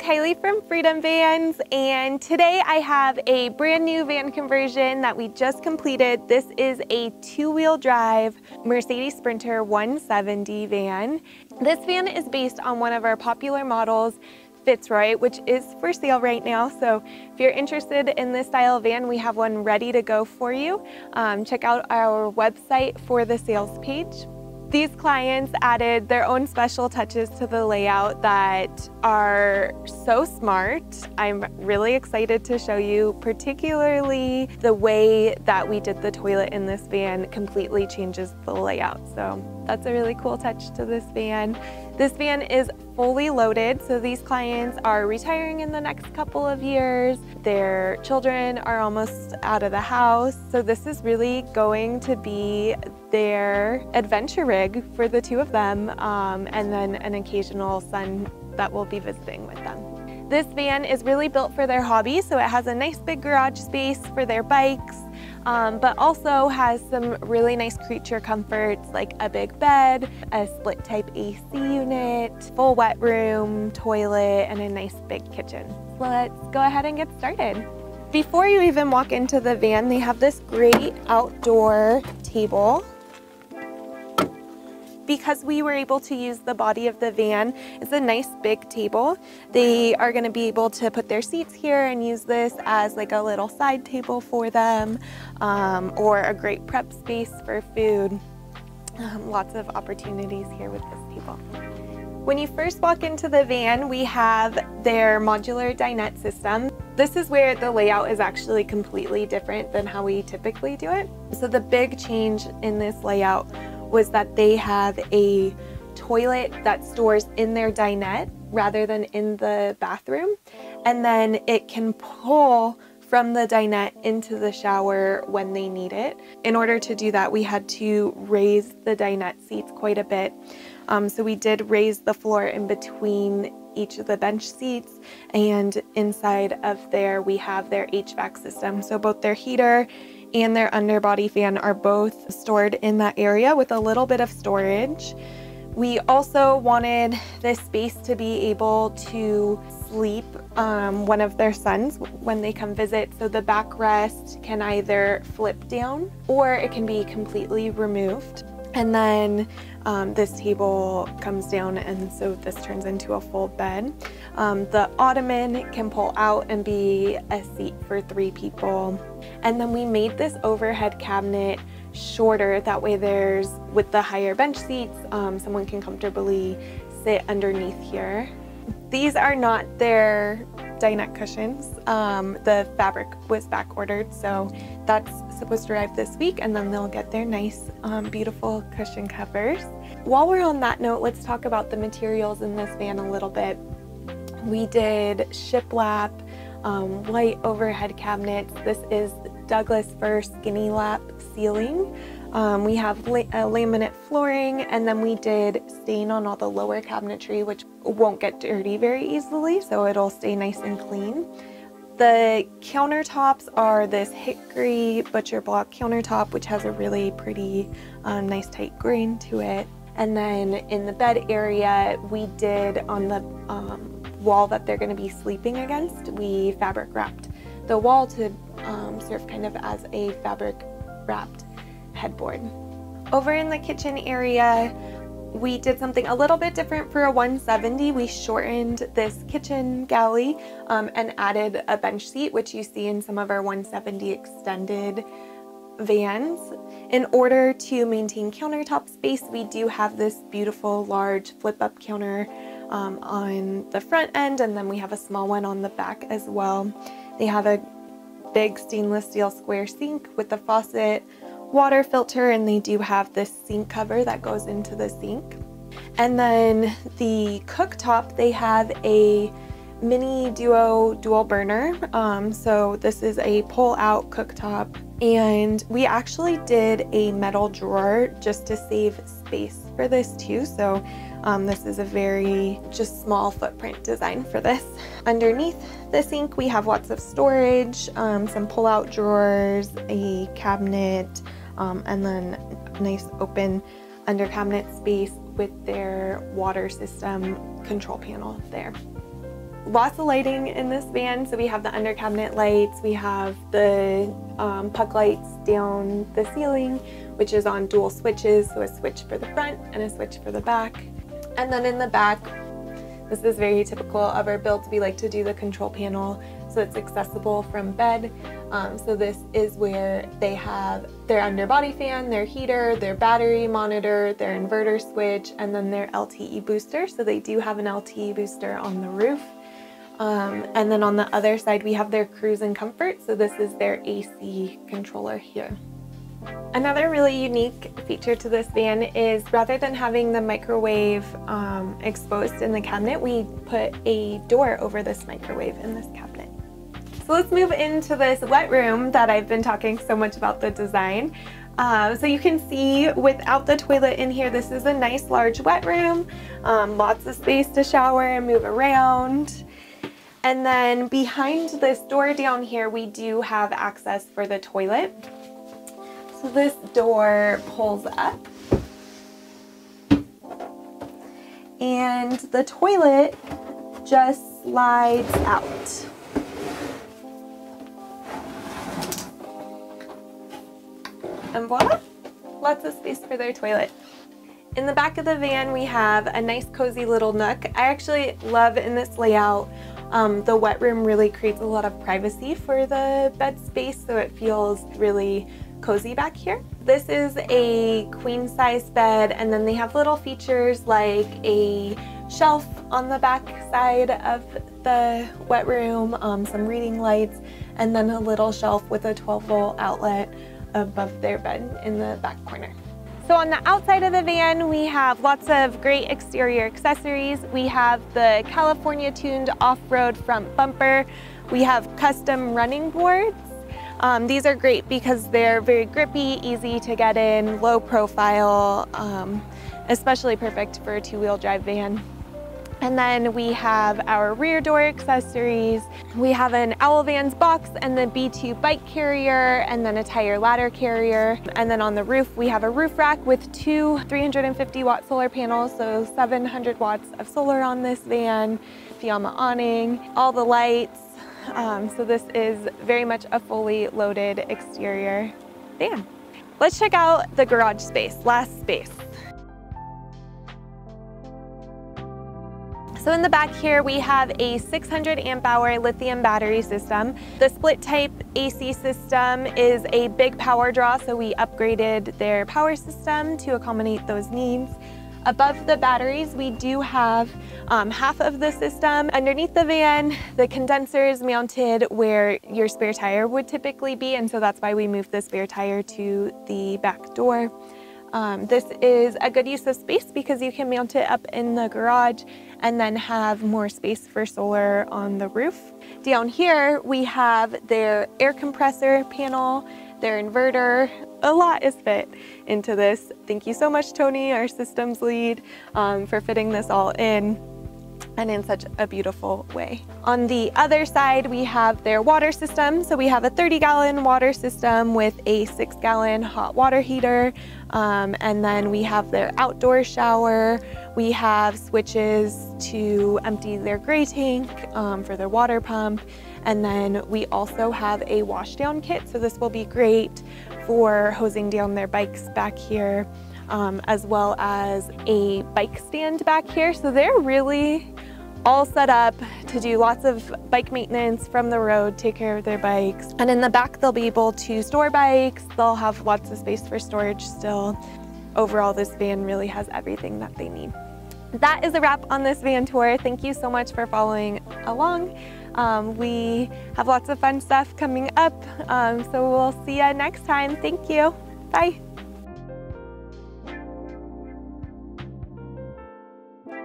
Kyleigh from Freedom Vans, and today I have a brand new van conversion that we just completed. This is a two-wheel drive Mercedes Sprinter 170 van. This van is based on one of our popular models, Fitzroy, which is for sale right now. So if you're interested in this style of van, we have one ready to go for you. Check out our website for the sales page. These clients added their own special touches to the layout that are so smart. I'm really excited to show you, particularly the way that we did the toilet in this van completely changes the layout. So that's a really cool touch to this van. This van is fully loaded, so these clients are retiring in the next couple of years. Their children are almost out of the house, so this is really going to be their adventure rig for the two of them, and then an occasional son that will be visiting with them. This van is really built for their hobby, so it has a nice big garage space for their bikes, but also has some really nice creature comforts like a big bed, a split type AC unit, full wet room, toilet, and a nice big kitchen. So let's go ahead and get started. Before you even walk into the van, they have this great outdoor table. Because we were able to use the body of the van, it's a nice big table. They are going to be able to put their seats here and use this as like a little side table for them, or a great prep space for food. Lots of opportunities here with this table. When you first walk into the van, we have their modular dinette system. This is where the layout is actually completely different than how we typically do it. So the big change in this layout was that they have a toilet that stores in their dinette rather than in the bathroom. And then it can pull from the dinette into the shower when they need it. In order to do that, we had to raise the dinette seats quite a bit. So we did raise the floor in between each of the bench seats, and inside of there we have their HVAC system. So both their heater and their underbody fan are both stored in that area with a little bit of storage. We also wanted this space to be able to sleep one of their sons when they come visit. So the backrest can either flip down or it can be completely removed. And then this table comes down, and so this turns into a full bed. The ottoman can pull out and be a seat for 3 people. And then we made this overhead cabinet shorter. That way with the higher bench seats, someone can comfortably sit underneath here. These are not their dinette cushions. The fabric was back ordered, so that's supposed to arrive this week, and then they'll get their nice, beautiful cushion covers. While we're on that note, let's talk about the materials in this van a little bit. We did shiplap, white overhead cabinets. This is Douglas fir skinny lap ceiling. We have laminate flooring, and then we did stain on all the lower cabinetry, which won't get dirty very easily, so it'll stay nice and clean. The countertops are this hickory butcher block countertop, which has a really pretty nice tight grain to it. And then in the bed area, we did on the wall that they're going to be sleeping against, we fabric wrapped the wall to serve kind of as a fabric wrapped headboard. Over in the kitchen area, we did something a little bit different for a 170. We shortened this kitchen galley and added a bench seat, which you see in some of our 170 extended vans. In order to maintain countertop space, we do have this beautiful large flip-up counter on the front end, and then we have a small one on the back as well. They have a big stainless steel square sink with a faucet, water filter, and they do have this sink cover that goes into the sink. And then the cooktop, they have a mini duo dual burner. So this is a pull out cooktop, and we actually did a metal drawer just to save space for this too. So this is a very just small footprint design for this. Underneath the sink, we have lots of storage, some pull out drawers, a cabinet, and then a nice open under cabinet space with their water system control panel there. lots of lighting in this van. So we have the under cabinet lights, we have the puck lights down the ceiling, which is on dual switches, so a switch for the front and a switch for the back. And then in the back, this is very typical of our builds. We like to do the control panel so it's accessible from bed. So this is where they have their underbody fan, their heater, their battery monitor, their inverter switch, and then their LTE booster. So they do have an LTE booster on the roof. And then on the other side, we have their cruise and comfort. So this is their AC controller here. Another really unique feature to this van is rather than having the microwave exposed in the cabinet, we put a door over this microwave in this cabinet. So let's move into this wet room that I've been talking so much about the design. So you can see without the toilet in here, this is a nice large wet room, lots of space to shower and move around. And then behind this door down here, we do have access for the toilet. So this door pulls up and the toilet just slides out. And voila, lots of space for their toilet. In the back of the van, we have a nice cozy little nook. I actually love in this layout, the wet room really creates a lot of privacy for the bed space, so it feels really cozy back here. This is a queen size bed, and then they have little features like a shelf on the back side of the wet room, some reading lights, and then a little shelf with a 12-volt outlet above their bed in the back corner. So on the outside of the van, we have lots of great exterior accessories. We have the California tuned off-road front bumper. We have custom running boards. These are great because they're very grippy, easy to get in, low profile, especially perfect for a two-wheel drive van. And then we have our rear door accessories. We have an Owl Vans box and the B2 bike carrier, and then a tire ladder carrier. And then on the roof, we have a roof rack with two 350-watt solar panels, so 700 watts of solar on this van, Fiamma awning, all the lights. So this is very much a fully loaded exterior van. Let's check out the garage space, last space. So in the back here, we have a 600 amp hour lithium battery system. The split type AC system is a big power draw, so we upgraded their power system to accommodate those needs. Above the batteries, we do have half of the system. Underneath the van, the condenser is mounted where your spare tire would typically be, and so that's why we moved the spare tire to the back door. This is a good use of space because you can mount it up in the garage and then have more space for solar on the roof. Down here, we have their air compressor panel, their inverter. A lot is fit into this. Thank you so much, Tony, our systems lead, for fitting this all in, and in such a beautiful way. On the other side, we have their water system. So we have a 30-gallon water system with a 6-gallon hot water heater. And then we have their outdoor shower. We have switches to empty their gray tank for their water pump. And then we also have a wash down kit. So this will be great for hosing down their bikes back here, as well as a bike stand back here. So they're really all set up to do lots of bike maintenance from the road, take care of their bikes. And in the back, they'll be able to store bikes. They'll have lots of space for storage still. Overall, this van really has everything that they need. That is a wrap on this van tour. Thank you so much for following along. We have lots of fun stuff coming up, so we'll see you next time. Thank you. Bye.